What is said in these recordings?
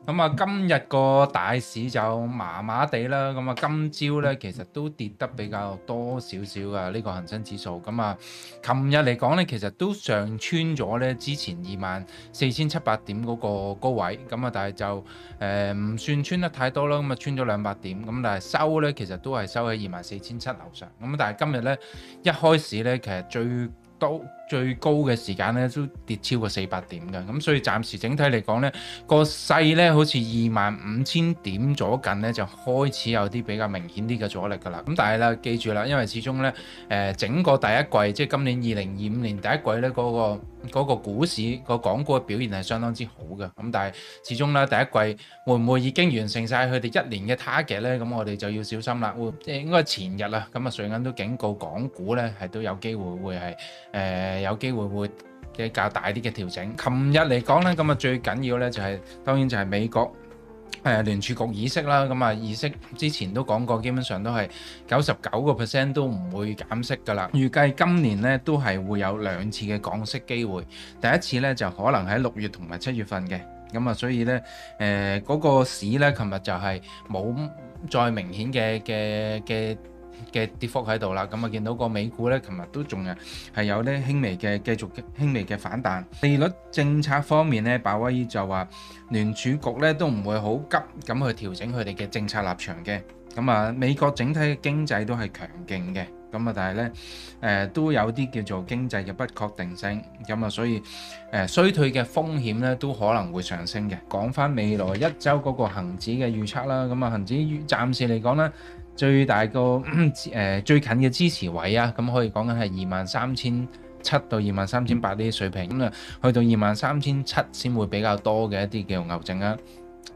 咁啊，今日個大市就麻麻地啦。咁啊，今朝咧其實都跌得比較多少少㗎，呢個恒生指數。咁啊，琴日嚟講咧，其實都上穿咗咧之前24,700點嗰個高位。咁啊，但係就唔算穿得太多啦。咁啊，穿咗200點。咁但係收咧，其實都係收喺24,700樓上。咁但係今日咧一開始咧，其實最高嘅時間咧都跌超過400點嘅，咁所以暫時整體嚟講咧，個勢咧好似25,000點左近咧就開始有啲比較明顯啲嘅阻力㗎啦。咁但係咧記住啦，因為始終咧整個第一季即係今年2025年第一季咧嗰個股市個港股嘅表現係相當之好嘅。咁但係始終咧第一季會唔會已經完成晒佢哋1年嘅 target 咧？咁我哋就要小心啦。即係應該前日啊，咁啊瑞銀都警告港股咧係都有機會會係有機會會比較大啲嘅調整。琴日嚟講咧，咁啊最緊要咧就係當然就係美國聯儲局議息啦。咁啊議息之前都講過，基本上都係99%都唔會減息㗎啦。預計今年咧都係會有2次嘅降息機會，第一次咧就可能喺6月同埋7月份嘅。咁啊，所以咧嗰個市咧，琴日就係冇再明顯嘅跌幅喺度啦。咁啊，見到個美股咧，琴日都仲係有啲繼續輕微嘅反彈。利率政策方面咧，鮑威爾就話聯儲局咧都唔會好急咁去調整佢哋嘅政策立場嘅。咁啊，美國整體嘅經濟都係強勁嘅。咁啊，但係咧都有啲叫做經濟嘅不確定性。咁啊，所以衰退嘅風險咧都可能會上升嘅。講翻未來一週嗰個恆指嘅預測啦。咁啊，恆指暫時嚟講咧，最大個最近嘅支持位啊，咁可以講緊係23,700到23,800呢啲水平。咁啊，去到23,700先會比較多嘅一啲叫牛證啦。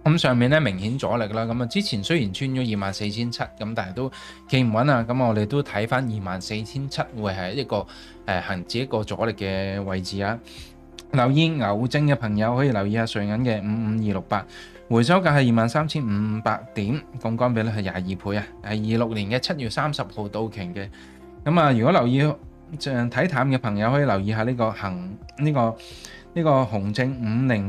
咁上面咧明顯阻力啦。咁啊，之前雖然穿咗24,700，咁但係都企唔穩啊。咁我哋都睇翻24,700會係一個恆指一個阻力嘅位置啊。留意牛證嘅朋友可以留意下瑞銀嘅55268，回收價係23,500點，槓桿比率係22倍啊，係26年嘅7月30號到期嘅。咁啊，如果留意睇淡嘅朋友可以留意下呢個紅證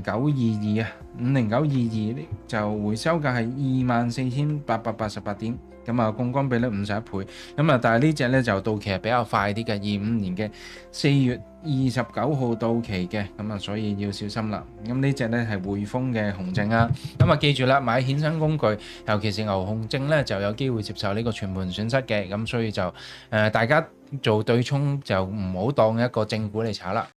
50922啊，50922就回收價係24,888點。咁啊，槓桿比率51倍。咁啊，但係呢隻咧就到期係比較快啲嘅，25年嘅4月29號到期嘅。咁啊，所以要小心啦。咁呢隻咧係匯豐嘅紅證啊。咁啊，記住啦，買衍生工具，尤其是牛熊證咧，就有機會接受呢個全盤損失嘅。咁所以就大家做對沖就唔好當一個正股嚟炒啦。